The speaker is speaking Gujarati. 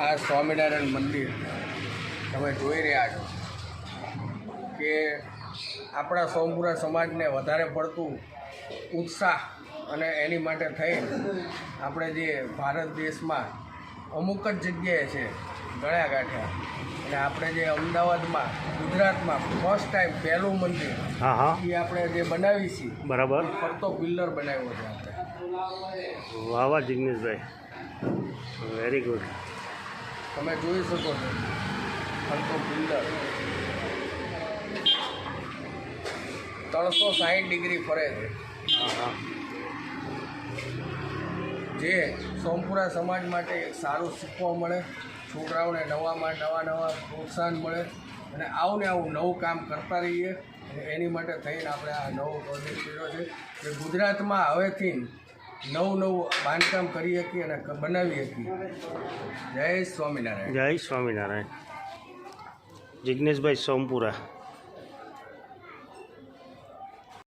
આ સ્વામિનારાયણ મંદિર તમે જોઈ રહ્યા છો કે આપણા સોમપુરા સમાજને વધારે પડતું ઉત્સાહ અને એની માટે થઈને આપણે જે ભારત દેશમાં અમુક જ જગ્યાએ છે ગળ્યા ગાંઠ્યા અને આપણે જે અમદાવાદમાં ગુજરાતમાં ફર્સ્ટ ટાઈમ પહેલું મંદિર એ આપણે જે બનાવી છીએ બરાબર ફરતો પિલ્લર બનાવ્યો છે આપણે. વાહ વાહ જિગ્નેશભાઈ, વેરી ગુડ. તમે જોઈ શકો છો ફરતો પિલ્લર 360 ડિગ્રી ફરે છે. જે સોમપુરા સમાજ માટે એક સારું શીખવા મળે, છોકરાઓને નવા પ્રોત્સાહન મળે અને આવું નવું કામ કરતા રહીએ. એની માટે થઈને આપણે આ નવો પ્રોજેક્ટ કર્યો છે કે ગુજરાતમાં હવેથી નવું બાંધકામ કરી શકીએ અને બનાવી શકીએ. જય સ્વામિનારાયણ. જય સ્વામિનારાયણ. જિગ્નેશભાઈ સોમપુરા.